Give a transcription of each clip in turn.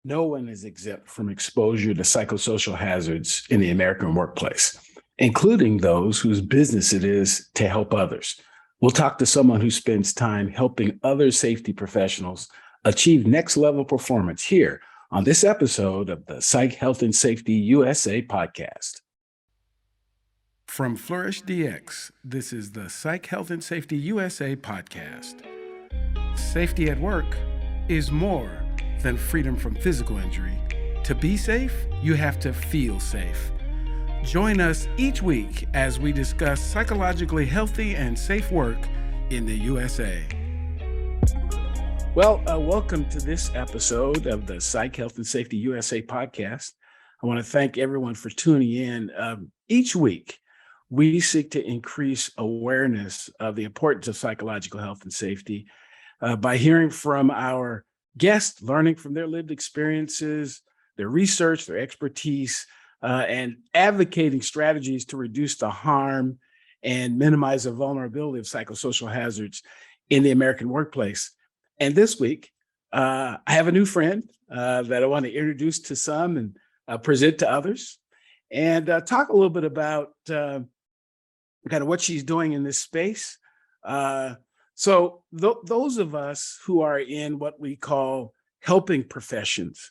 No one is exempt from exposure to psychosocial hazards in the American workplace, including those whose business it is to help others. We'll talk to someone who spends time helping other safety professionals achieve next level performance here on this episode of the Psych Health and Safety USA podcast. From Flourish DX, this is the Psych Health and Safety USA podcast. Safety at work is more than freedom from physical injury. To be safe, you have to feel safe. Join us each week as we discuss psychologically healthy and safe work in the USA. Well, welcome to this episode of the Psych Health and Safety USA podcast. I want to thank everyone for tuning in. Each week, we seek to increase awareness of the importance of psychological health and safety by hearing from our guests, learning from their lived experiences, their research, their expertise, and advocating strategies to reduce the harm and minimize the vulnerability of psychosocial hazards in the American workplace. And this week, I have a new friend that I want to introduce to some and present to others, and talk a little bit about kind of what she's doing in this space. So those of us who are in what we call helping professions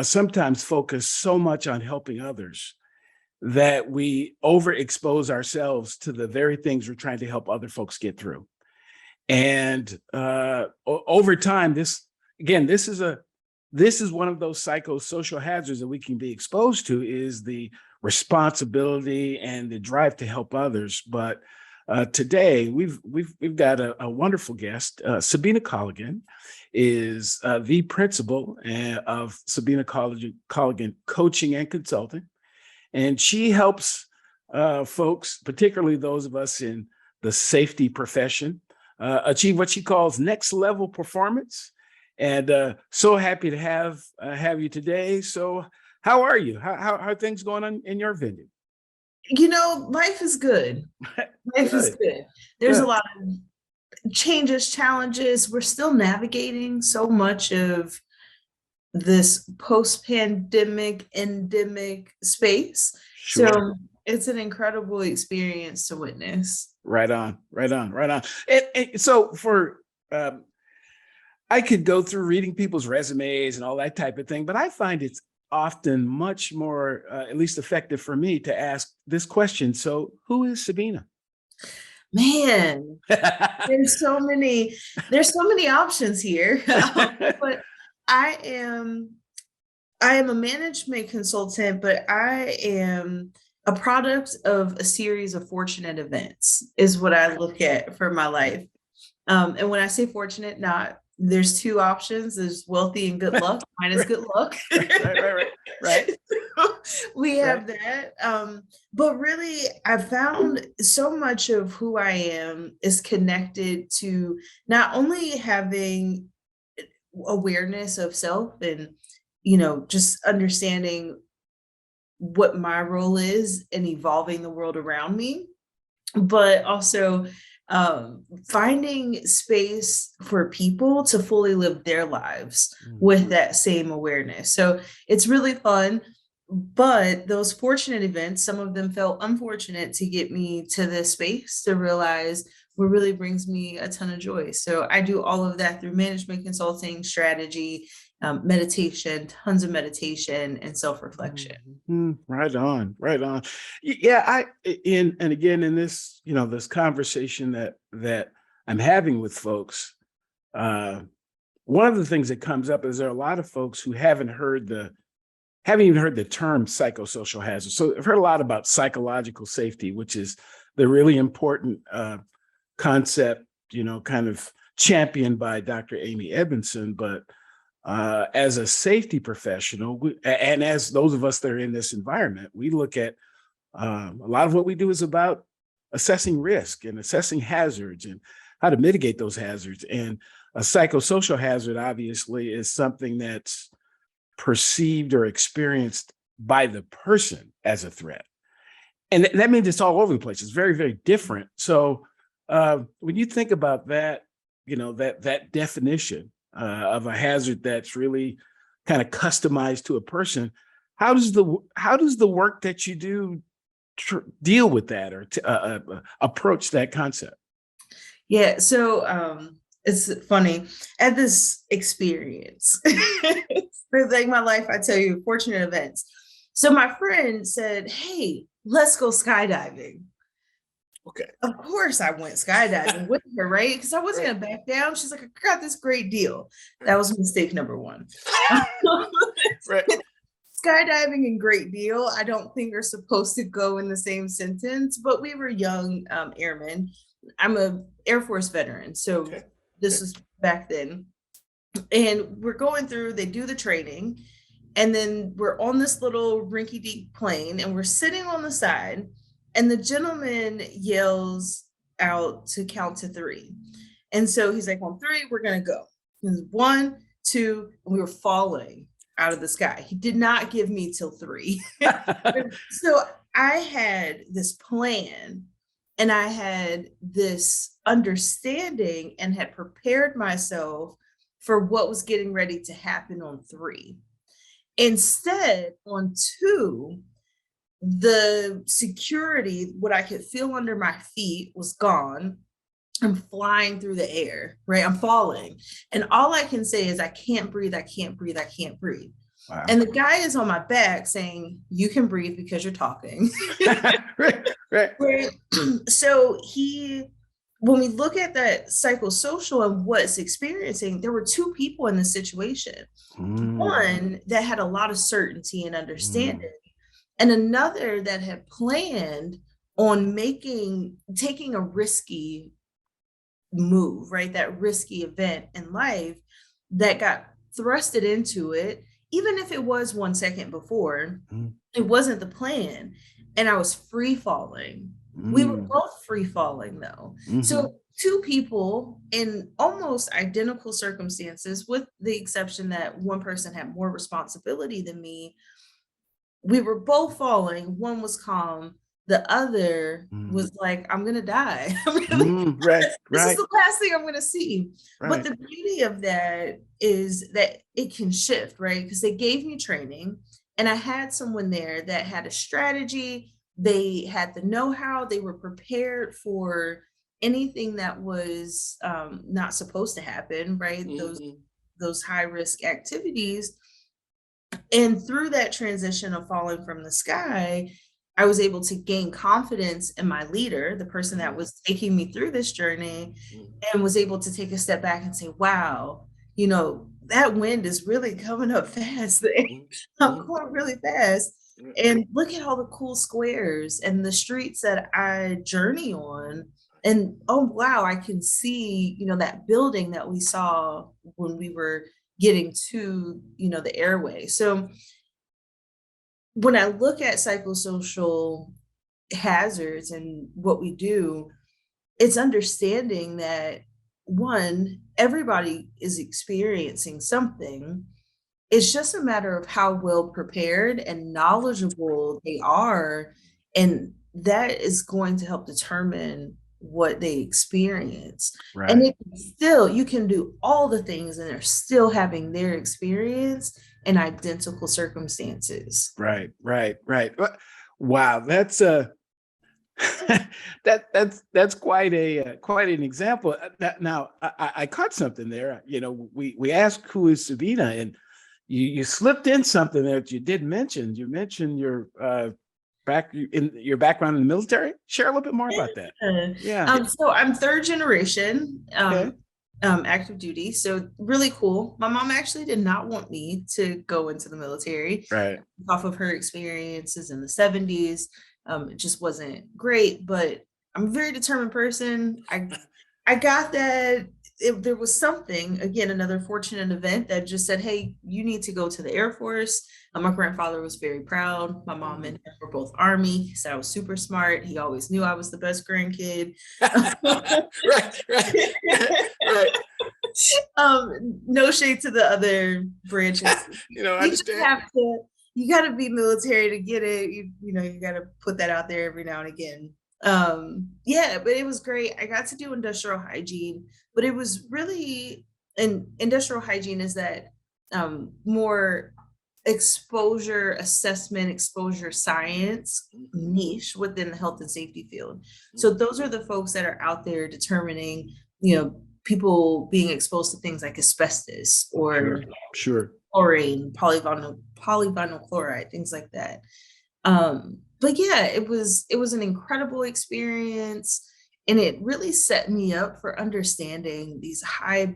sometimes focus so much on helping others that we overexpose ourselves to the very things we're trying to help other folks get through. And over time, this is one of those psychosocial hazards that we can be exposed to, is the responsibility and the drive to help others. But today, we've got a wonderful guest. Subena Colligan is the principal of Subena Colligan Coaching and Consulting, and she helps folks, particularly those of us in the safety profession, achieve what she calls next level performance. And so happy to have you today. So, how are you? How are things going on in your venue? Life is good. Life is good. There's a lot of changes, challenges. We're still navigating so much of this post-pandemic, endemic space. Sure. So it's an incredible experience to witness. Right on. And so I could go through reading people's resumes and all that type of thing, but I find it's often much more, at least effective for me, to ask this question. So who is Subena? Man, there's so many options here. But I am a management consultant, but I am a product of a series of fortunate events is what I look at for my life. And when I say fortunate, there's two options. There's wealthy and good luck. Mine is good luck. Right. We have that. But really, I found so much of who I am is connected to not only having awareness of self and, just understanding what my role is in evolving the world around me, but also finding space for people to fully live their lives with that same awareness. So it's really fun. But those fortunate events, some of them felt unfortunate to get me to this space to realize what really brings me a ton of joy. So I do all of that through management consulting, strategy, meditation, tons of meditation and self-reflection. Right on. Yeah, and again, in this, this conversation that I'm having with folks, one of the things that comes up is there are a lot of folks who haven't even heard the term psychosocial hazards. So I've heard a lot about psychological safety, which is the really important concept, kind of championed by Dr. Amy Edmondson. But as a safety professional, and as those of us that are in this environment, we look at a lot of what we do is about assessing risk and assessing hazards and how to mitigate those hazards. And a psychosocial hazard, obviously, is something that's perceived or experienced by the person as a threat. And that means it's all over the place. It's very, very different. So when you think about that, that definition of a hazard that's really kind of customized to a person. How does the work that you do deal with that or approach that concept? Yeah, so it's funny. At this experience, for like my life, I tell you, fortunate events. So my friend said, "Hey, let's go skydiving." Okay. Of course, I went skydiving with her, right? Because I wasn't gonna back down. She's like, "I got this great deal." That was mistake number one. Right. Skydiving and great deal, I don't think are supposed to go in the same sentence, but we were young airmen. I'm a Air Force veteran, so Okay. this was back then. And we're going through, they do the training, and then we're on this little rinky-dink plane, and we're sitting on the side, and the gentleman yells out to count to three. And so he's like, on three, we're gonna go. One, two, and we were falling out of the sky. He did not give me till three. So I had this plan and I had this understanding and had prepared myself for what was getting ready to happen on three. Instead, on two, the security, what I could feel under my feet was gone. I'm flying through the air, right? I'm falling. And all I can say is, I can't breathe, I can't breathe, I can't breathe. Wow. And the guy is on my back saying, you can breathe because you're talking. Right. So when we look at that psychosocial and what it's experiencing, there were two people in this situation. One that had a lot of certainty and understanding, and another that had planned on taking a risky move, right? That risky event in life that got thrusted into it, even if it was 1 second before, it wasn't the plan. And I was free falling. We were both free falling though. So two people in almost identical circumstances, with the exception that one person had more responsibility than me. We were both falling. One was calm. The other was like, I'm going to die. This is the last thing I'm going to see. Right. But the beauty of that is that it can shift, right? Because they gave me training and I had someone there that had a strategy. They had the know-how. They were prepared for anything that was not supposed to happen, right? Those high-risk activities. And through that transition of falling from the sky, I was able to gain confidence in my leader, the person that was taking me through this journey, and was able to take a step back and say, wow, that wind is really coming up fast. I'm going really fast. And look at all the cool squares and the streets that I journey on. And oh, wow, I can see, that building that we saw when we were getting to, the airway. So when I look at psychosocial hazards and what we do, it's understanding that, one, everybody is experiencing something. It's just a matter of how well prepared and knowledgeable they are. And that is going to help determine what they experience. Right. And you can do all the things and they're still having their experience in identical circumstances. Right. Wow. That's that's quite an example. Now I caught something there. We asked who is Subena, and you slipped in something that you did mention. You mentioned your your background in the military. Share a little bit more about that. Yeah. So I'm third generation active duty. So really cool. My mom actually did not want me to go into the military. Right. Off of her experiences in the 70s. It just wasn't great, but I'm a very determined person. I got that. There was something, again, another fortunate event that just said, hey, you need to go to the Air Force. My grandfather was very proud. My mom and him were both Army. He said I was super smart. He always knew I was the best grandkid. Right. No shade to the other branches. You got to be military to get it. You got to put that out there every now and again. But it was great. I got to do industrial hygiene, but it was really, and industrial hygiene is that more exposure assessment, exposure science niche within the health and safety field. So those are the folks that are out there determining, people being exposed to things like asbestos or Sure. chlorine, polyvinyl chloride, things like that. But yeah, it was an incredible experience, and it really set me up for understanding these high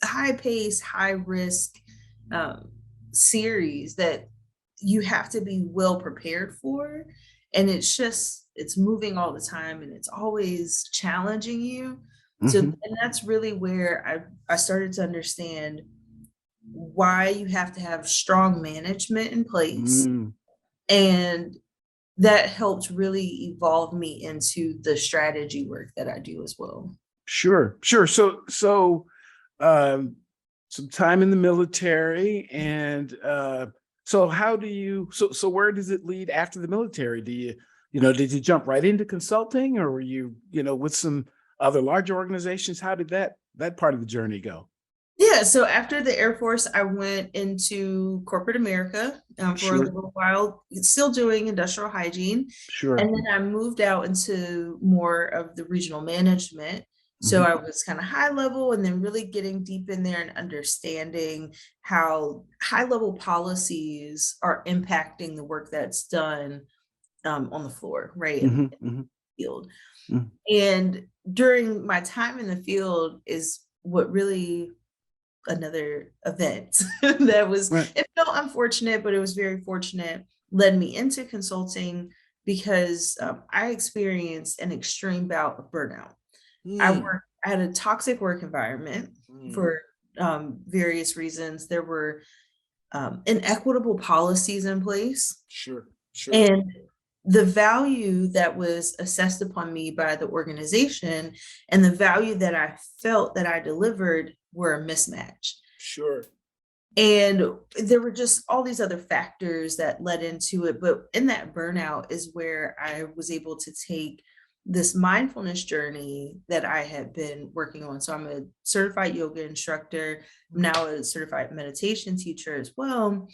pace, high risk series that you have to be well prepared for. And it's moving all the time, and it's always challenging you. So, and that's really where I started to understand why you have to have strong management in place. And that helped really evolve me into the strategy work that I do as well. Sure. So some time in the military, and so how do you, so where does it lead after the military? Do you, did you jump right into consulting, or were you, with some other larger organizations? How did that part of the journey go? Yeah, so after the Air Force, I went into corporate America for a little while, still doing industrial hygiene. Sure. And then I moved out into more of the regional management. So I was kind of high level, and then really getting deep in there and understanding how high level policies are impacting the work that's done on the floor, right? In the field. And during my time in the field is what really another event that was, it felt unfortunate, but it was very fortunate, led me into consulting because I experienced an extreme bout of burnout. I had a toxic work environment for various reasons. There were inequitable policies in place. Sure. And the value that was assessed upon me by the organization and the value that I felt that I delivered were a mismatch. Sure. And there were just all these other factors that led into it. But in that burnout is where I was able to take this mindfulness journey that I had been working on. So I'm a certified yoga instructor. I'm now a certified meditation teacher as well.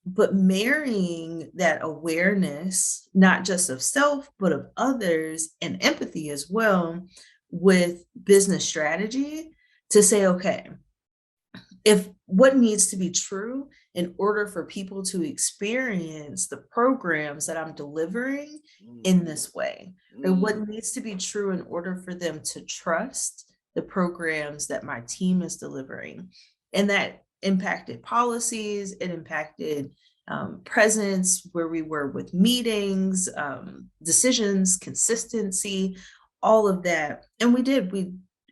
But marrying that awareness, not just of self, but of others, and empathy as well, with business strategy to say, okay, if what needs to be true in order for people to experience the programs that I'm delivering in this way, and what needs to be true in order for them to trust the programs that my team is delivering. And that impacted policies, it impacted presence, where we were with meetings, decisions, consistency, all of that. And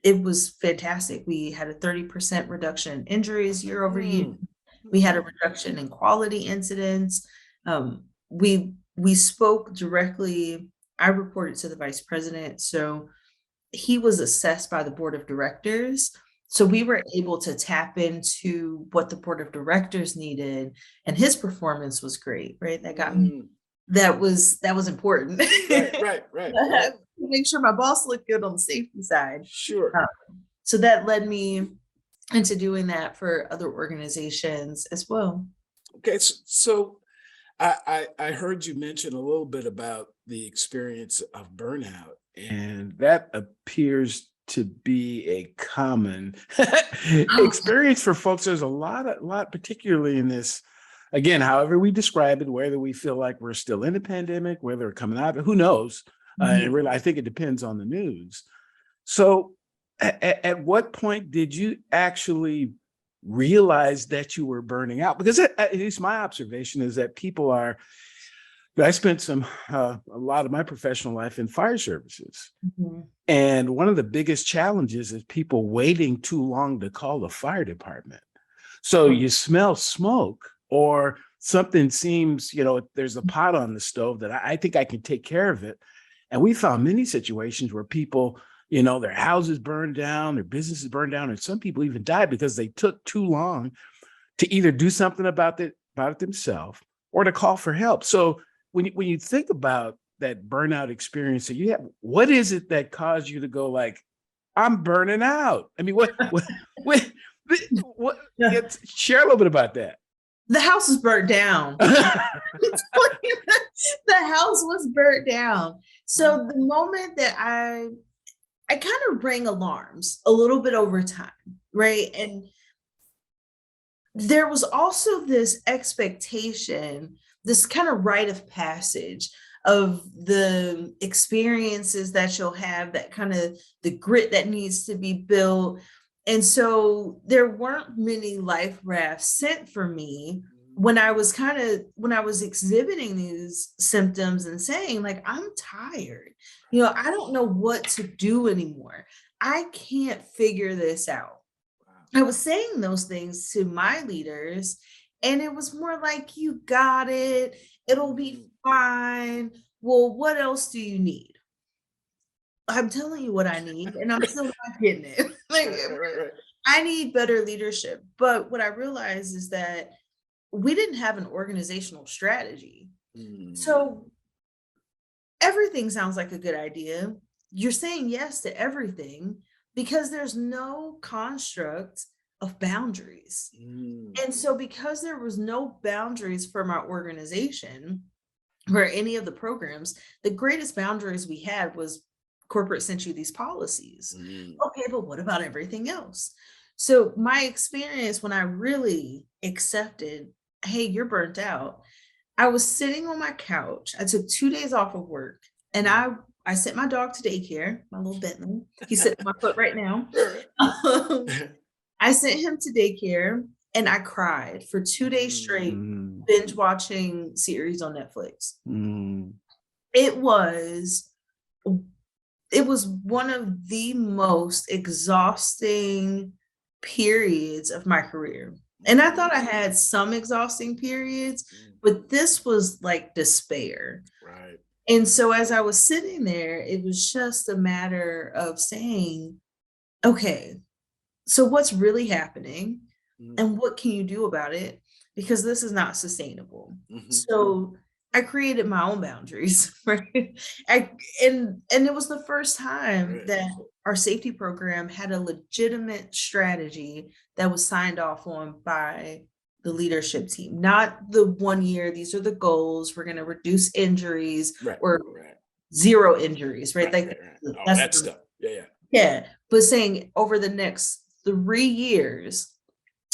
it was fantastic. We had a 30% reduction in injuries year over year. We had a reduction in quality incidents. We spoke directly. I reported to the vice president. So he was assessed by the board of directors. So we were able to tap into what the board of directors needed, and his performance was great, right? That got me. That was important. Right. Make sure my boss looked good on the safety side. Sure. So that led me into doing that for other organizations as well. Okay, so I heard you mention a little bit about the experience of burnout, and that appears to be a common experience for folks. There's a lot, particularly in this, again, however we describe it, whether we feel like we're still in the pandemic, whether we're coming out of it, who knows? And really, I think it depends on the news. So at what point did you actually realize that you were burning out? Because at least my observation is that people are, I spent a lot of my professional life in fire services. And one of the biggest challenges is people waiting too long to call the fire department. So you smell smoke, or something seems, there's a pot on the stove that I think I can take care of it. And we found many situations where people, their houses burned down, their businesses burned down, and some people even died because they took too long to either do something about it themselves or to call for help. So when you think about that burnout experience that you have, what is it that caused you to go like, I'm burning out? I mean, what What? Share a little bit about that. The house was burnt down. The house was burnt down. So the moment that I kind of rang alarms a little bit over time, right? And there was also this expectation, this kind of rite of passage of the experiences that you'll have, that kind of the grit that needs to be built. And so there weren't many life rafts sent for me when I was exhibiting these symptoms and saying, like, I'm tired. I don't know what to do anymore. I can't figure this out. I was saying those things to my leaders, and it was more like, you got it. It'll be fine. Well, what else do you need? I'm telling you what I need, and I'm still not getting it. Right. I need better leadership. But what I realized is that we didn't have an organizational strategy. So everything sounds like a good idea. You're saying yes to everything because there's no construct of boundaries. And so because there was no boundaries from our organization or any of the programs, the greatest boundaries we had was corporate sent you these policies. Okay, but what about everything else? So my experience when I really accepted, hey, you're burnt out, I was sitting on my couch. I took 2 days off of work, and I sent my dog to daycare, my little Bentley. He's sitting on my foot right now. I sent him to daycare, and I cried for 2 days straight, binge watching series on Netflix. It was one of the most exhausting periods of my career. And I thought I had some exhausting periods, but this was like despair. Right. And so as I was sitting there, it was just a matter of saying, okay, so what's really happening and what can you do about it? Because this is not sustainable. So I created my own boundaries, right? And it was the first time that our safety program had a legitimate strategy that was signed off on by the leadership team, not the 1 year, these are the goals, we're going to reduce injuries or zero injuries, right? All that stuff. Yeah. But saying over the next 3 years,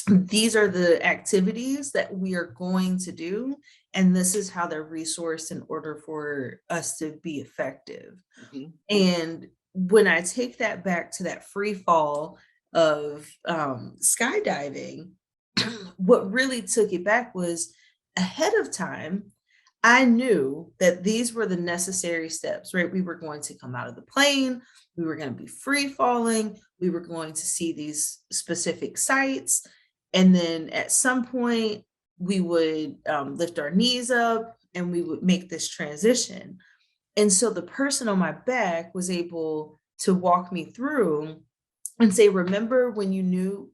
these are the activities that we are going to do, and this is how they're resourced in order for us to be effective. And when I take that back to that free fall of skydiving, what really took it back was ahead of time, I knew that these were the necessary steps, right? We were going to come out of the plane, we were going to be free falling, we were going to see these specific sites. And then at some point, we would lift our knees up and we would make this transition. And so the person on my back was able to walk me through and say, remember when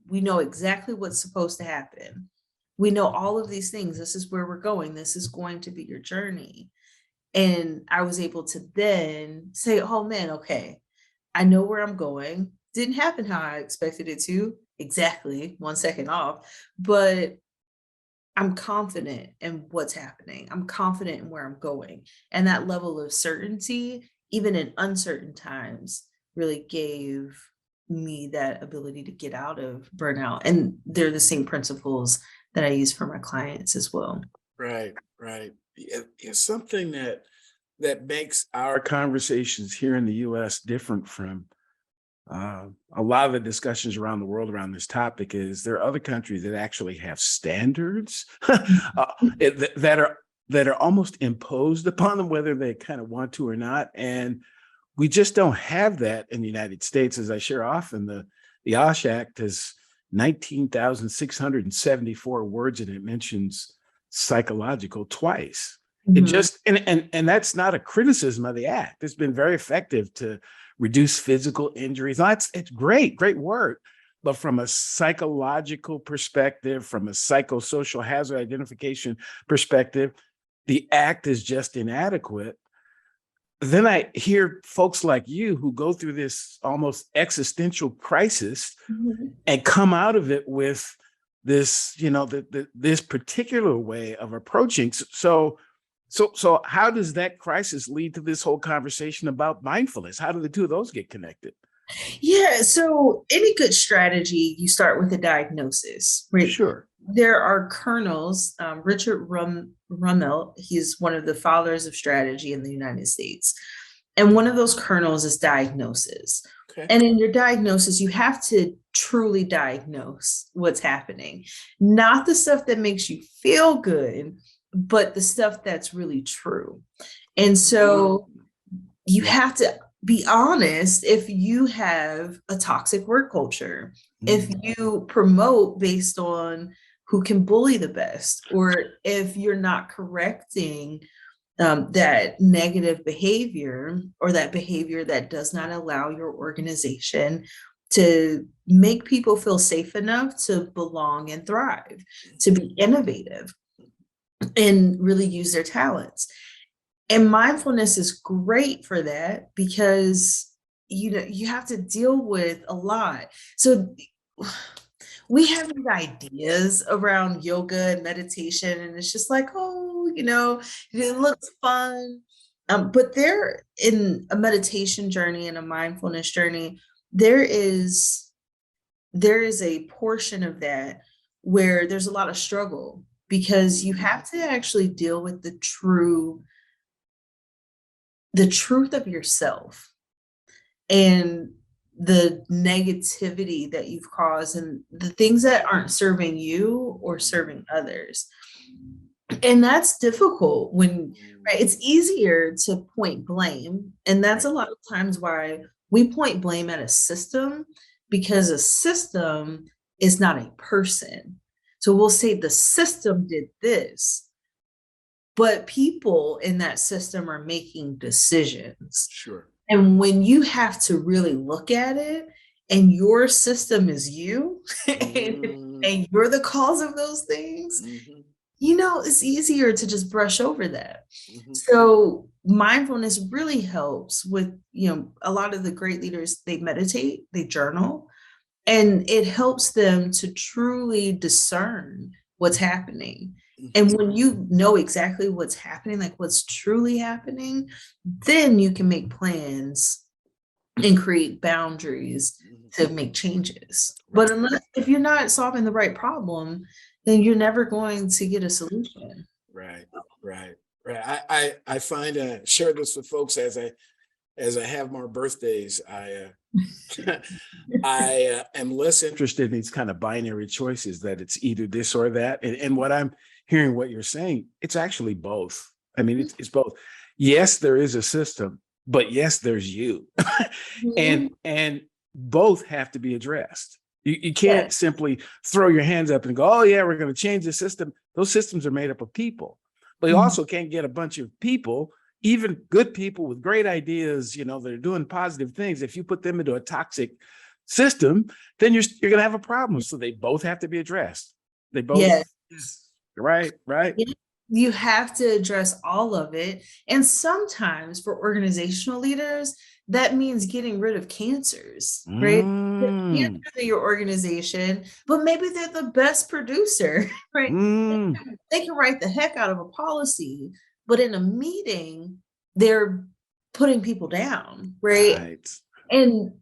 we know exactly what's supposed to happen. We know all of these things. This is where we're going. This is going to be your journey. And I was able to then say, oh man, okay, I know where I'm going. Didn't happen how I expected it to, exactly 1 second off, but I'm confident in what's happening. I'm confident in where I'm going. And that level of certainty, even in uncertain times, really gave me that ability to get out of burnout. And they're the same principles that I use for my clients as well. Right. It's something that makes our conversations here in the U.S. different from a lot of the discussions around the world around this topic. Is there are other countries that actually have standards that are almost imposed upon them, whether they kind of want to or not. And we just don't have that in the United States. As I share often, the OSH Act has 19,674 words, and it mentions psychological twice. It just and that's not a criticism of the act. It's been very effective to reduce physical injuries. It's great work. But from a psychological perspective, from a psychosocial hazard identification perspective, the act is just inadequate. then I hear folks like you who go through this almost existential crisis and come out of it with this, this particular way of approaching. So how does that crisis lead to this whole conversation about mindfulness? How do the two of those get connected? Yeah, so any good strategy, you start with a diagnosis, right? Sure. There are kernels. Richard Rummel, he's one of the fathers of strategy in the United States. And one of those kernels is diagnosis. Okay. And in your diagnosis, you have to truly diagnose what's happening, not the stuff that makes you feel good, but the stuff that's really true. And so you have to be honest. If you have a toxic work culture, if you promote based on who can bully the best, or if you're not correcting that negative behavior, or that behavior that does not allow your organization to make people feel safe enough to belong and thrive, to be innovative and really use their talents. And mindfulness is great for that, because you have to deal with a lot. So we have these ideas around yoga and meditation, and it's just like, oh, it looks fun. But there, in a meditation journey and a mindfulness journey, there is a portion of that where there's a lot of struggle, because you have to actually deal with the truth of yourself and the negativity that you've caused and the things that aren't serving you or serving others. And that's difficult when, right, it's easier to point blame. And that's a lot of times why we point blame at a system, because a system is not a person. So we'll say the system did this, but people in that system are making decisions. Sure. And when you have to really look at it, and your system is you, and you're the cause of those things, it's easier to just brush over that. So mindfulness really helps with, a lot of the great leaders, they meditate, they journal, and it helps them to truly discern what's happening. And when you know exactly what's happening, like what's truly happening, then you can make plans and create boundaries to make changes. But if you're not solving the right problem, then you're never going to get a solution. Right. I find, share this with folks as I have more birthdays. I am less interested in these kind of binary choices, that it's either this or that. And what I'm hearing, what you're saying, it's actually both. I mean, it's both. Yes, there is a system, but yes, there's you. And both have to be addressed. You can't simply throw your hands up and go, oh yeah, we're going to change the system. Those systems are made up of people. But you also can't get a bunch of people, even good people with great ideas, that are doing positive things. If you put them into a toxic system, then you're going to have a problem. So they both have to be addressed. They both, right. You have to address all of it. And sometimes for organizational leaders, that means getting rid of cancers, right? Your organization, but maybe they're the best producer, right? They can write the heck out of a policy, but in a meeting, they're putting people down, right? And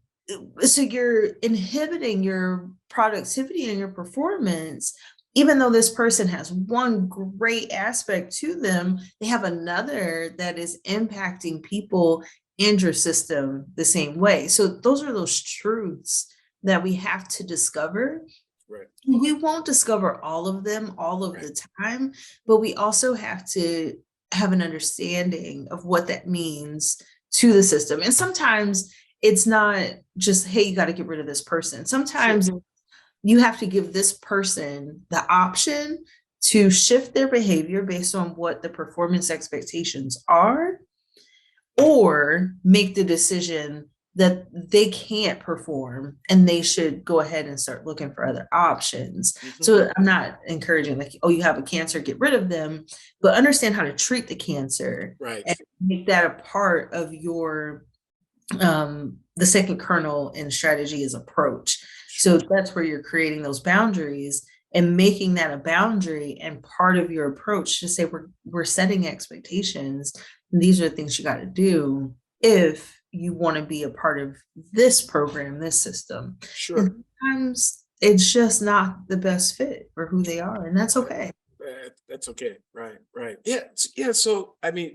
so you're inhibiting your productivity and your performance. Even though this person has one great aspect to them, they have another that is impacting people and your system the same way. So those are those truths that we have to discover. Right. We won't discover all of them all of the time, but we also have to have an understanding of what that means to the system. And sometimes it's not just, hey, you got to get rid of this person. Sometimes you have to give this person the option to shift their behavior based on what the performance expectations are, or make the decision that they can't perform and they should go ahead and start looking for other options. Mhm. So I'm not encouraging like, oh, you have a cancer, get rid of them, but understand how to treat the cancer Right. and make that a part of your the second kernel in strategy is approach. So that's where you're creating those boundaries and making that a boundary and part of your approach to say we're setting expectations. And these are the things you got to do if you want to be a part of this program, this system. Sure. And sometimes it's just not the best fit for who they are, and that's okay. That's okay. Right. Right. Yeah. Yeah. So, I mean,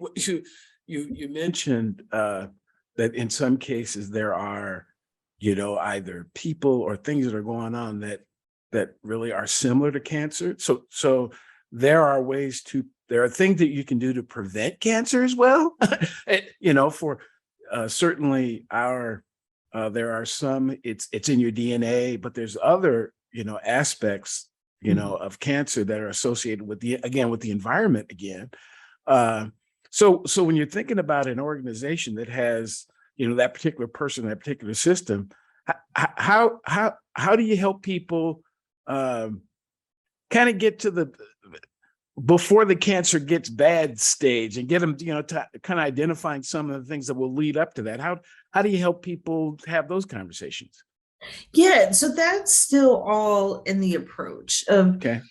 you mentioned that in some cases there are, either people or things that are going on that really are similar to cancer. So there are things that you can do to prevent cancer as well. For certainly there are some, it's in your DNA, but there's other, aspects, of cancer that are associated with the environment again. So when you're thinking about an organization that has, that particular person, that particular system, how do you help people kind of get to the before the cancer gets bad stage and get them, to kind of identifying some of the things that will lead up to that? How do you help people have those conversations? Yeah, so that's still all in the approach of Okay.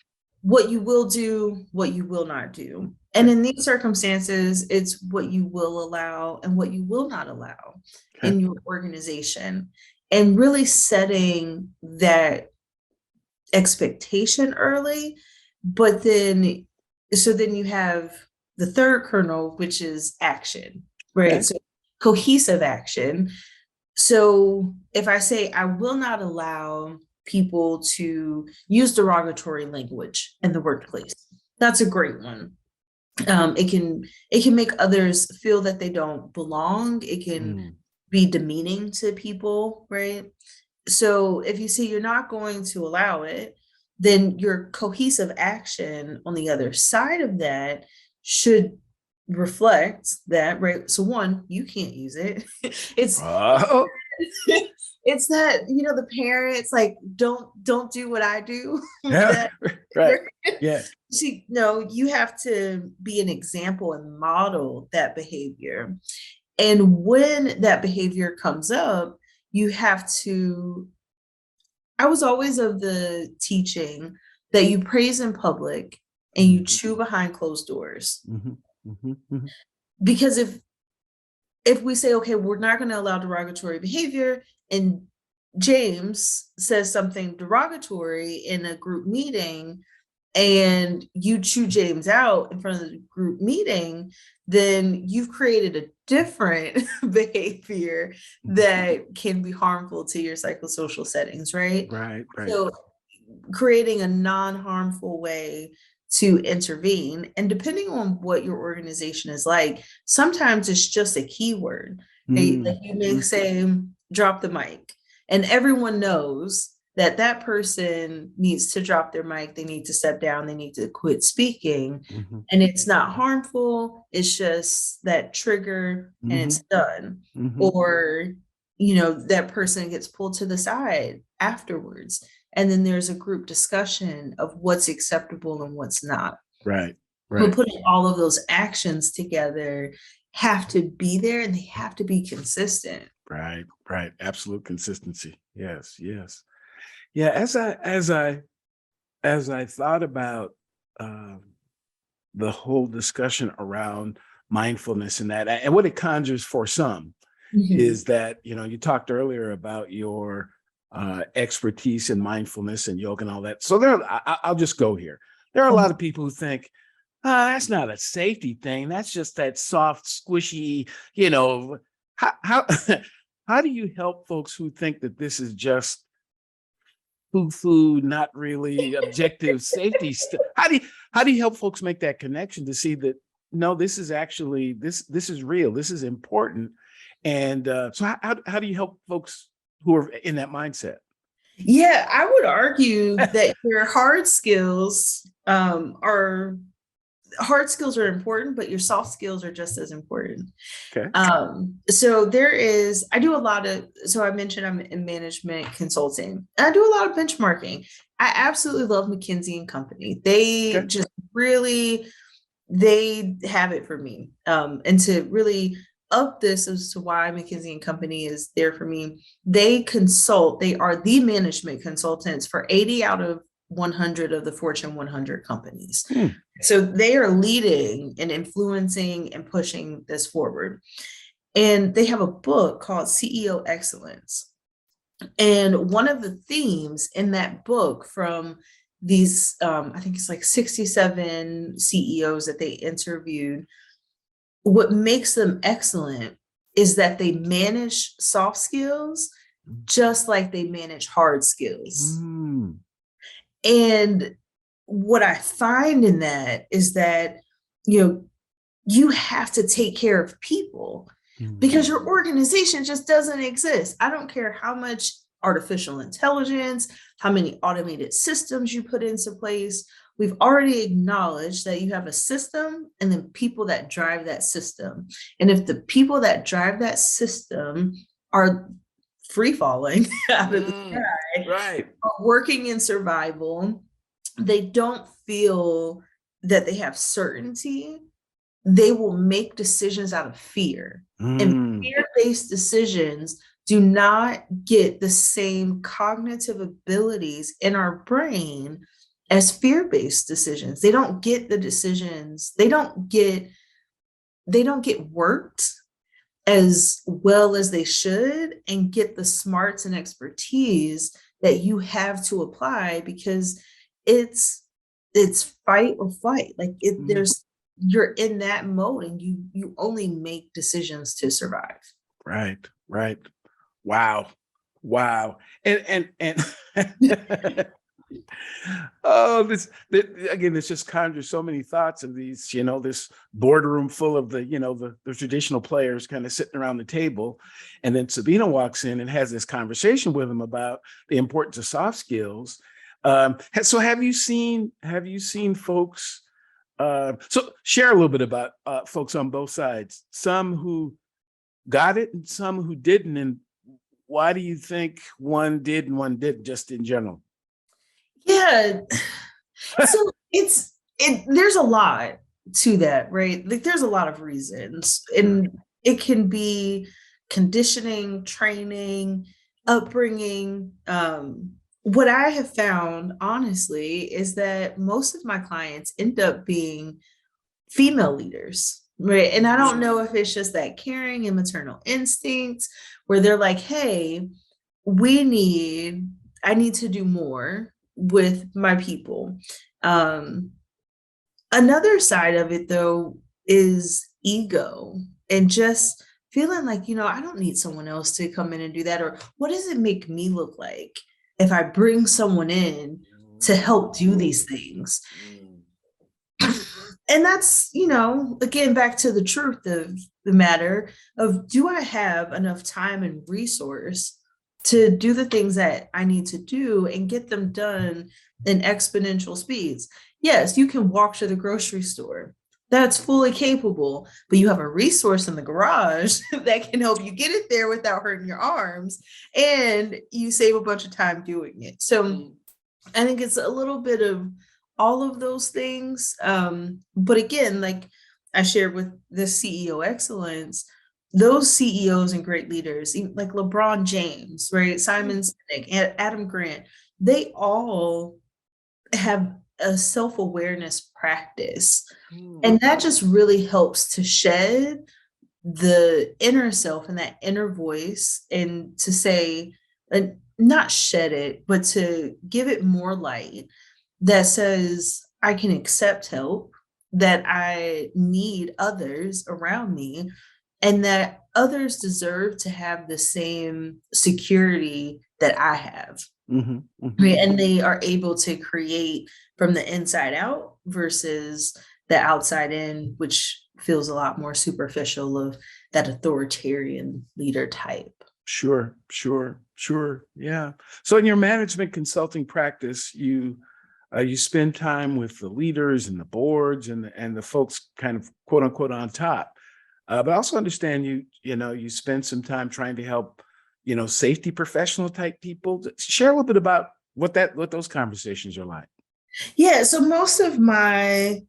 what you will do, what you will not do. And in these circumstances, it's what you will allow and what you will not allow in your organization, and really setting that expectation early. But then, so then you have the third kernel, which is action, right? Okay. So cohesive action. So if I say I will not allow people to use derogatory language in the workplace, that's a great one. It can make others feel that they don't belong. It can be demeaning to people, right? So if you say you're not going to allow it, then your cohesive action on the other side of that should reflect that, right? So one, you can't use it. it's Oh, it's that, the parents like don't do what I do. yeah. That Right. Yeah. see, no, you have to be an example and model that behavior. And when that behavior comes up, you have to, I was always of the teaching that you praise in public and you chew behind closed doors. Mhm, mhm, mhm. Because if we say, okay, we're not going to allow derogatory behavior, and James says something derogatory in a group meeting, and you chew James out in front of the group meeting, then you've created a different behavior that can be harmful to your psychosocial settings, right? Right. Right. So creating a non-harmful way to intervene. And depending on what your organization is like, sometimes it's just a keyword. Like you may say, drop the mic, and everyone knows that that person needs to drop their mic, they need to step down, they need to quit speaking. And it's not harmful, it's just that trigger and it's done. Or, that person gets pulled to the side afterwards. And then there's a group discussion of what's acceptable and what's not. Right. But Right. putting all of those actions together have to be there, and they have to be consistent. Right. Right. Absolute consistency. Yes. Yes. Yeah. As I thought about the whole discussion around mindfulness and that, and what it conjures for some, is that, you talked earlier about your expertise in mindfulness and yoga and all that. So I'll just go here. There are a lot of people who think, that's not a safety thing. That's just that soft, squishy, how how do you help folks who think that this is just foo-foo, not really objective safety stuff? How do you help folks make that connection to see that, no, this is actually, this is real, this is important? And so how do you help folks who are in that mindset? Yeah, I would argue that your hard skills are hard skills are important, but your soft skills are just as important. Okay. So I do a lot of, so I mentioned I'm in management consulting. I do a lot of benchmarking. I absolutely love McKinsey and Company. They just really, they have it for me. And to really up this as to why McKinsey and Company is there for me, they are the management consultants for 80 out of 100 of the Fortune 100 companies. So they are leading and influencing and pushing this forward. And they have a book called CEO Excellence. And one of the themes in that book from these, I think it's like 67 CEOs that they interviewed, what makes them excellent is that they manage soft skills just like they manage hard skills. And what I find in that is that, you have to take care of people because your organization just doesn't exist. I don't care how much artificial intelligence, how many automated systems you put into place. We've already acknowledged that you have a system and then people that drive that system. And if the people that drive that system are free falling out of the sky, right, are working in survival, they don't feel that they have certainty, they will make decisions out of fear. And fear-based decisions do not get the same cognitive abilities in our brain as fear-based decisions. They don't get the decisions, they don't get worked as well as they should and get the smarts and expertise that you have to apply, because it's fight or flight. Like you're in that mode and you only make decisions to survive. Right. Wow. And oh, this just conjures so many thoughts of these, this boardroom full of the traditional players kind of sitting around the table. And then Subena walks in and has this conversation with them about the importance of soft skills. So have you seen folks, so share a little bit about folks on both sides, some who got it and some who didn't, and why do you think one did and one didn't, just in general? Yeah. So there's a lot to that, right? Like there's a lot of reasons, and it can be conditioning, training, upbringing. What I have found, honestly, is that most of my clients end up being female leaders, right? And I don't know if it's just that caring and maternal instinct where they're like, hey, I need to do more with my people. Another side of it, though, is ego and just feeling like, I don't need someone else to come in and do that. Or what does it make me look like if I bring someone in to help do these things? And that's, again, back to the truth of the matter of, do I have enough time and resource to do the things that I need to do and get them done in exponential speeds? Yes, you can walk to the grocery store. That's fully capable, but you have a resource in the garage that can help you get it there without hurting your arms, and you save a bunch of time doing it. So I think it's a little bit of all of those things. But again, like I shared with the CEO Excellence, those CEOs and great leaders, like LeBron James, right? Simon Sinek, Adam Grant, they all have a self-awareness practice. And that just really helps to shed the inner self and that inner voice, and to say, not shed it, but to give it more light that says, I can accept help, that I need others around me, and that others deserve to have the same security that I have. Right? And they are able to create from the inside out versus the outside in, which feels a lot more superficial of that authoritarian leader type. Sure. Yeah. So in your management consulting practice, you You spend time with the leaders and the boards and the folks kind of quote unquote on top. But I also understand you spend some time trying to help, safety professional type people. Share a little bit about what those conversations are like. Yeah, so most of my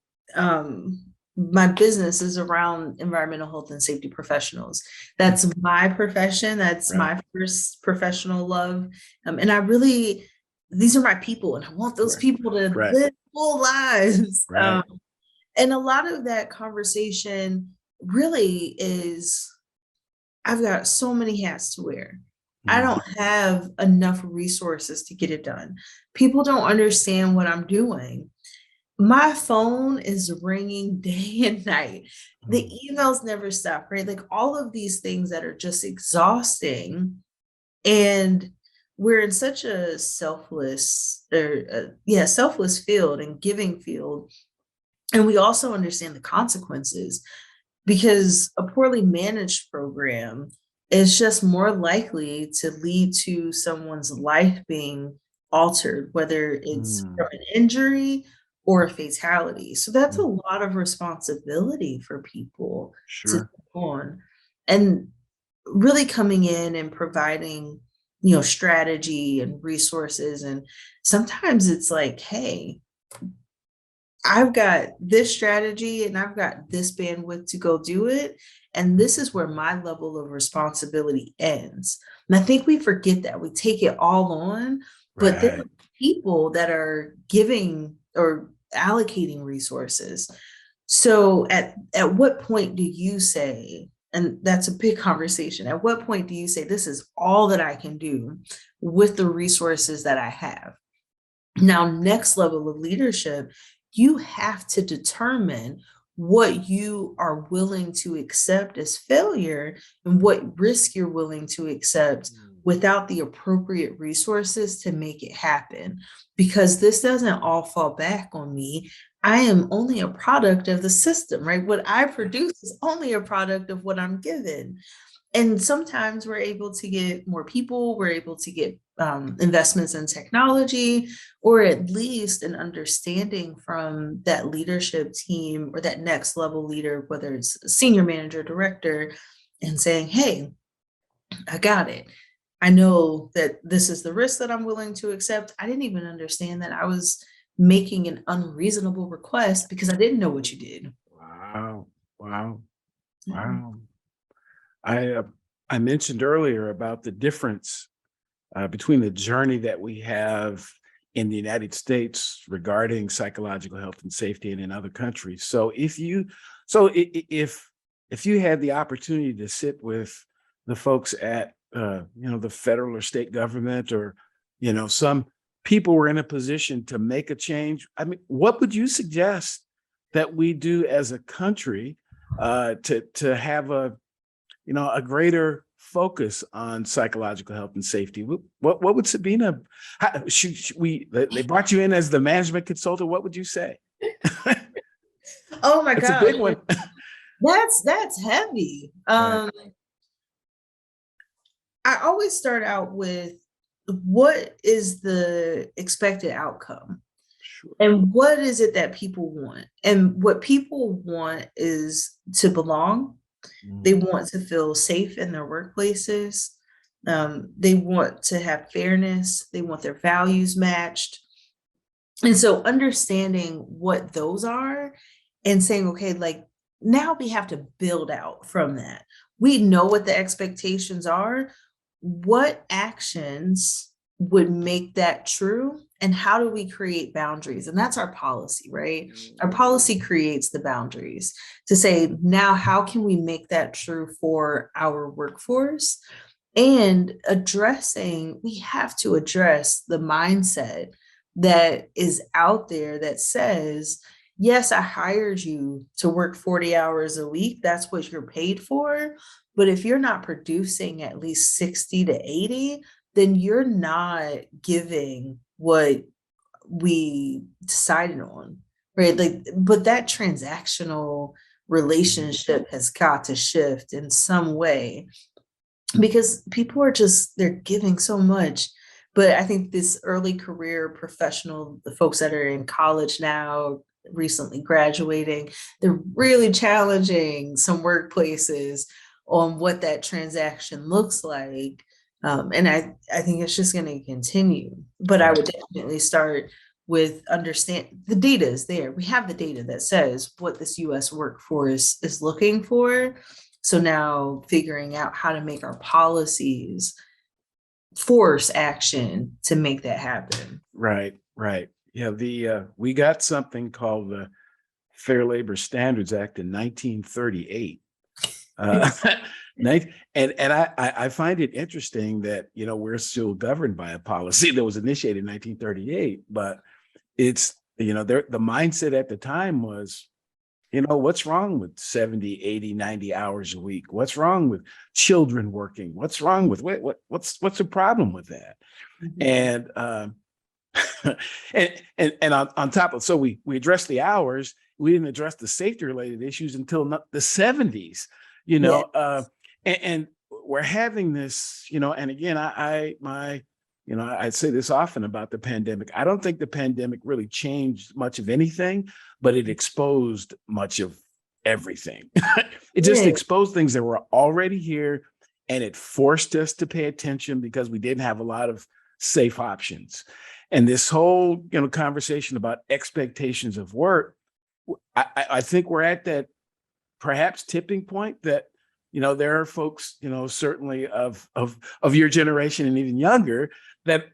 business is around environmental health and safety professionals. That's my profession. That's Right. my first professional love. And these are my people, and I want those Right. people to Right. live full lives. Right. And a lot of that conversation really is, I've got so many hats to wear. I Mhm. don't have enough resources to get it done. People don't understand what I'm doing. My phone is ringing day and night. The Mhm. emails never stop, right? Like all of these things that are just exhausting. And we're in such a selfless field and giving field. And we also understand the consequences, because a poorly managed program is just more likely to lead to someone's life being altered, whether it's Mm. from an injury or a fatality. So that's a Mm. lot of responsibility for people to take Sure. on. And really coming in and providing, strategy and resources. And sometimes it's like, hey, I've got this strategy and I've got this bandwidth to go do it. And this is where my level of responsibility ends. And I think we forget that. We take it all on, but there are Right. people that are giving or allocating resources. So at what point do you say, and that's a big conversation, at what point do you say, this is all that I can do with the resources that I have? Now, next level of leadership, you have to determine what you are willing to accept as failure and what risk you're willing to accept Mm. without the appropriate resources to make it happen. Because this doesn't all fall back on me. I am only a product of the system, right? What I produce is only a product of what I'm given. And sometimes we're able to get more people, we're able to get investments in technology, or at least an understanding from that leadership team or that next level leader, whether it's a senior manager, director, and saying, hey, I got it. I know that this is the risk that I'm willing to accept. I didn't even understand that I was making an unreasonable request because I didn't know what you did. Wow. Wow. Yeah. Wow. I uh, I mentioned earlier about the difference between the journey that we have in the United States regarding psychological health and safety and in other countries. So if you had the opportunity to sit with the folks at the federal or state government, or some people were in a position to make a change, I mean, what would you suggest that we do as a country to have a greater focus on psychological health and safety? What would Subena? They brought you in as the management consultant. What would you say? Oh my It's a gosh, big one. that's heavy. Right. I always start out with, what is the expected outcome? Sure. And what is it that people want? And what people want is to belong. They Mm. want to feel safe in their workplaces. They want to have fairness. They want their values matched. And so understanding what those are and saying, okay, like now we have to build out from that. We know what the expectations are. What actions would make that true? And how do we create boundaries? And that's our policy, right? Our policy creates the boundaries to say, now, how can we make that true for our workforce? And we have to address the mindset that is out there that says, yes, I hired you to work 40 hours a week. That's what you're paid for. But if you're not producing at least 60 to 80, then you're not giving what we decided on, right? Like, but that transactional relationship has got to shift in some way, because people are just, they're giving so much, But I think this early career professional, the folks that are in college now, recently graduating, they're really challenging some workplaces on what that transaction looks like. And I think it's just going to continue. But I would definitely start with understand the data is there. We have the data that says what this US workforce is looking for. So now figuring out how to make our policies force action to make that happen. Right. Yeah, we got something called the Fair Labor Standards Act in 1938. And I find it interesting that, we're still governed by a policy that was initiated in 1938, but it's, the mindset at the time was, what's wrong with 70, 80, 90 hours a week? What's wrong with children working? What's wrong with what's the problem with that? And and on top of, so we addressed the hours, we didn't address the safety related issues until the 70s, and we're having this, and again, I say this often about the pandemic. I don't think the pandemic really changed much of anything, but it exposed much of everything. It just exposed things that were already here, and it forced us to pay attention because we didn't have a lot of safe options. And this whole, conversation about expectations of work, I think we're at that perhaps tipping point that, there are folks, certainly of your generation and even younger, that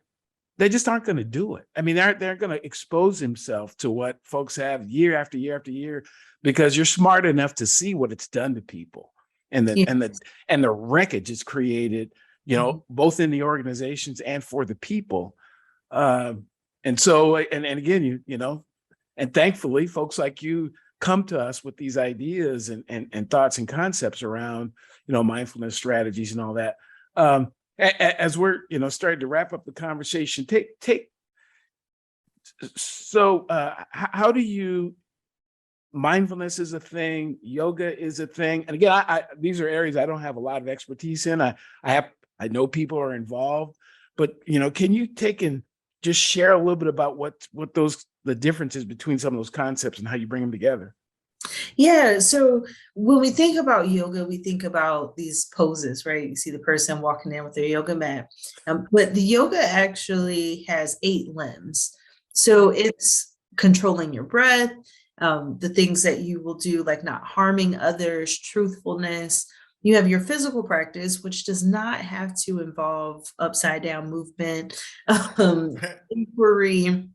they just aren't going to do it. I mean, they're going to expose themselves to what folks have year after year after year, because you're smart enough to see what it's done to people and the wreckage it's created, both in the organizations and for the people. And so, and again, and thankfully, folks like you come to us with these ideas and thoughts and concepts around, mindfulness strategies and all that. As we're, starting to wrap up the conversation, how do you, mindfulness is a thing, yoga is a thing. And again, these are areas I don't have a lot of expertise in. I know people are involved, but, can you take and just share a little bit about what the differences between some of those concepts and how you bring them together? Yeah. So when we think about yoga, we think about these poses, right? You see the person walking in with their yoga mat. But the yoga actually has 8 limbs. So it's controlling your breath, the things that you will do, like not harming others, truthfulness. You have your physical practice, which does not have to involve upside down movement, inquiry.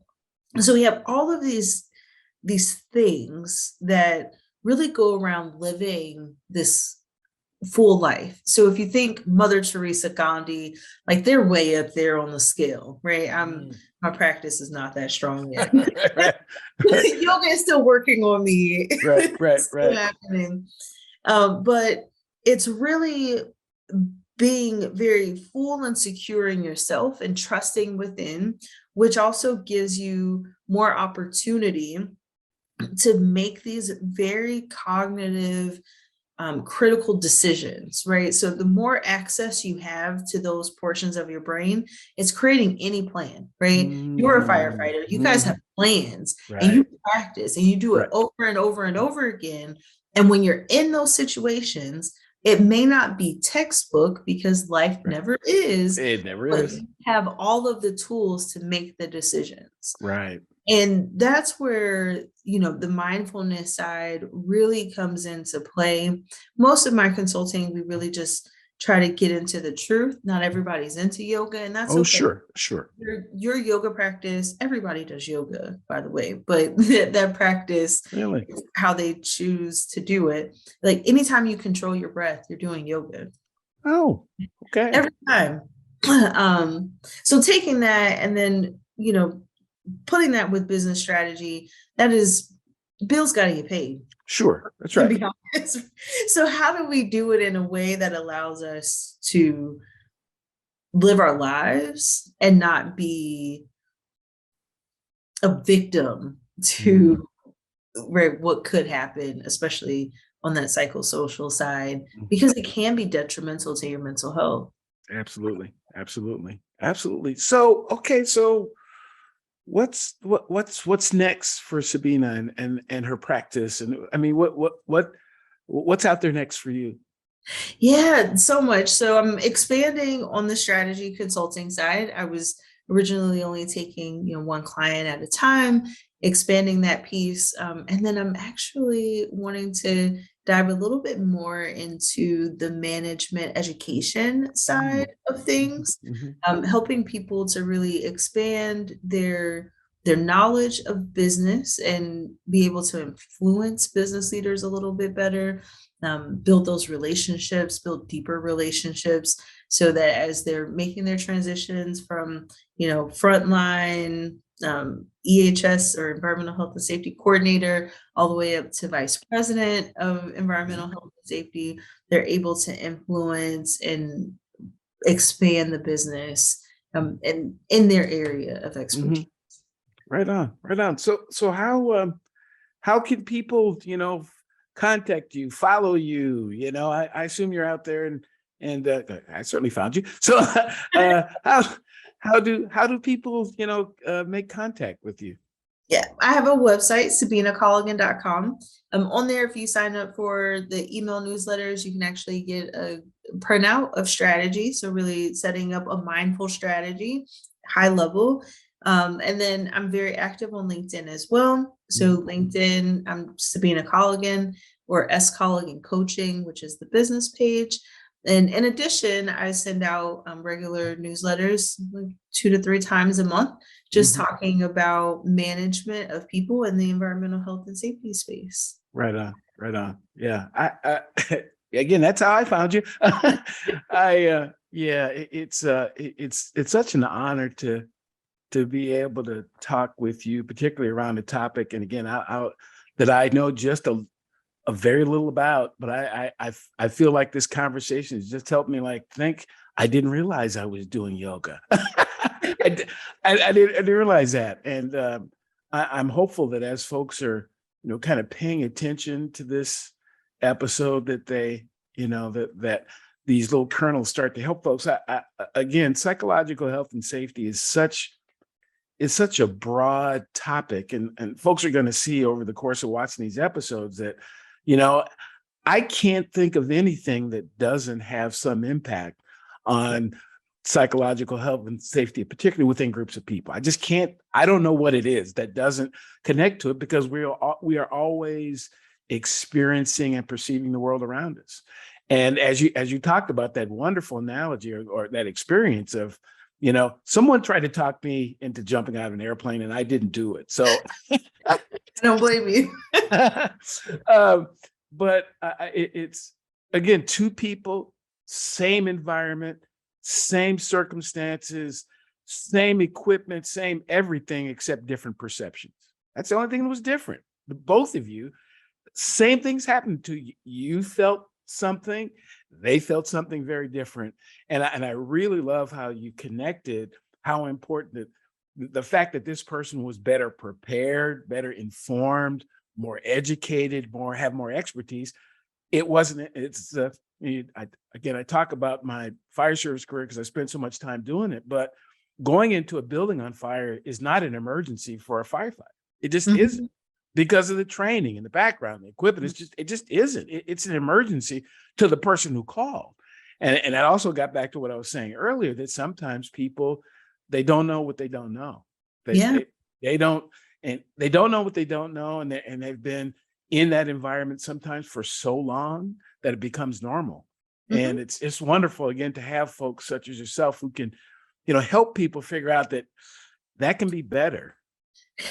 So we have all of these things that really go around living this full life. So if you think Mother Teresa, Gandhi, like they're way up there on the scale, right? My practice is not that strong yet. Yoga is still working on me. Right. Happening. But it's really being very full and secure in yourself and trusting within, which also gives you more opportunity to make these very cognitive, critical decisions, right? So the more access you have to those portions of your brain, it's creating any plan, right? You're a firefighter, you guys have plans, and you practice and you do it over and over and over again. And when you're in those situations, it may not be textbook because life never is. It never but is. You have all of the tools to make the decisions. Right. And that's where, the mindfulness side really comes into play. Most of my consulting, we really just try to get into the truth. Not everybody's into yoga, and that's okay. Sure. Your yoga practice, everybody does yoga, by the way, but that practice, really, is how they choose to do it. Like anytime you control your breath, you're doing yoga. Oh, okay. Every time. So taking that and then, putting that with business strategy, that is, bills got to get paid. Sure, that's right. So how do we do it in a way that allows us to live our lives and not be a victim to what could happen, especially on that psychosocial side, because it can be detrimental to your mental health. Absolutely. Absolutely. So, okay. So what's next for Subena and her practice? And I mean, what's out there next for you? Yeah, so much. So I'm expanding on the strategy consulting side. I was originally only taking, one client at a time, expanding that piece. And then I'm actually wanting to dive a little bit more into the management education Mm, side of things, mhm, helping people to really expand their knowledge of business and be able to influence business leaders a little bit better, build those relationships, build deeper relationships, so that as they're making their transitions from, frontline EHS or environmental health and safety coordinator all the way up to vice president of environmental mhm, health and safety, they're able to influence and expand the business in their area of expertise. mhm. Right on, right on. So how can people, contact you, follow you? I assume you're out there and I certainly found you. So how do people, make contact with you? Yeah, I have a website, SubenaColligan.com. On there, if you sign up for the email newsletters, you can actually get a printout of strategy. So really setting up a mindful strategy, high level. And then I'm very active on LinkedIn as well. So LinkedIn, I'm Subena Colligan or S Colligan Coaching, which is the business page. And in addition, I send out regular newsletters like 2 to 3 times a month, just Mhm. talking about management of people in the environmental health and safety space. Right on, right on. Yeah, again, that's how I found you. Yeah, it's such an honor to be able to talk with you, particularly around the topic. And again, that I know just a very little about, but I feel like this conversation has just helped me think. I didn't realize I was doing yoga. I didn't realize that, and I'm hopeful that as folks are kind of paying attention to this episode, that they that these little kernels start to help folks. Again, psychological health and safety is such a broad topic, and folks are going to see over the course of watching these episodes that you know I can't think of anything that doesn't have some impact on psychological health and safety, particularly within groups of people. I just can't. I don't know what it is that doesn't connect to it, because we are always experiencing and perceiving the world around us. And as you talked about that wonderful analogy, or that experience of, someone tried to talk me into jumping out of an airplane, and I didn't do it. So I don't blame you. um, but it's, again, two people, same environment, same circumstances, same equipment, same everything, except different perceptions. That's the only thing that was different. Both of you, same things happened to you. You felt something, they felt something very different. And I really love how you connected how important the fact that this person was better prepared, better informed, more educated, have more expertise. It wasn't, it's, I talk about my fire service career because I spent so much time doing it, but going into a building on fire is not an emergency for a firefighter. It just isn't, Mhm. because of the training and the background, the equipment. It just isn't. It's an emergency to the person who called. And that also got back to what I was saying earlier, that sometimes people, they don't know what they don't know. They Yeah. they, they don't, and they don't know what they don't know, and they've been in that environment sometimes for so long that it becomes normal. And Mhm. it's wonderful, again, to have folks such as yourself who can, help people figure out that that can be better.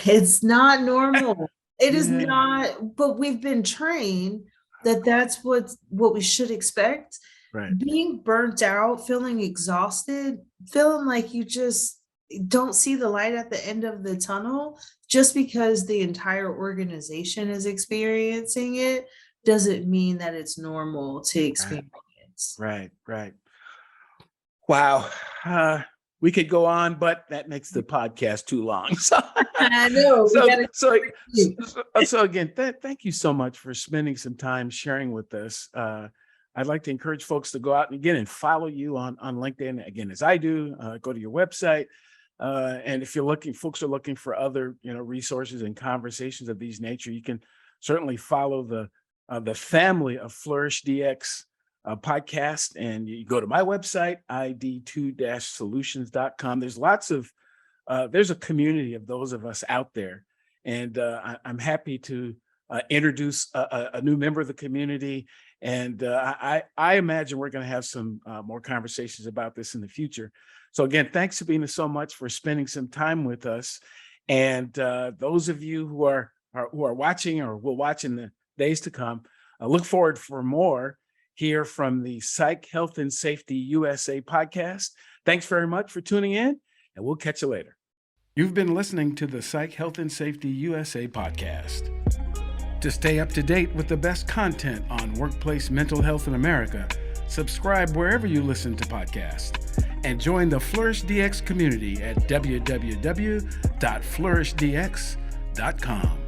It's not normal. It is Yeah, not, but we've been trained that that's what we should expect. right. Being burnt out, feeling exhausted, feeling like you just don't see the light at the end of the tunnel, just because the entire organization is experiencing it doesn't mean that it's normal to Right, experience. right, right. Wow. Uh, we could go on, but that makes the podcast too long. So, I know we so, gotta so, keep. so again, thank you so much for spending some time sharing with us. I'd like to encourage folks to go out and again and follow you on LinkedIn, again, as I do. Go to your website. And if folks are looking for other, resources and conversations of these nature, you can certainly follow the family of Flourish DX podcast. And you go to my website, id2-solutions.com. There's there's a community of those of us out there. And I'm happy to introduce a new member of the community. And I imagine we're going to have some more conversations about this in the future. So again, thanks, Subena, so much for spending some time with us. And those of you who are watching or will watch in the days to come, look forward for more here from the Psych Health and Safety USA podcast. Thanks very much for tuning in, and we'll catch you later. You've been listening to the Psych Health and Safety USA podcast. To stay up to date with the best content on workplace mental health in America, subscribe wherever you listen to podcasts and join the Flourish DX community at www.flourishdx.com.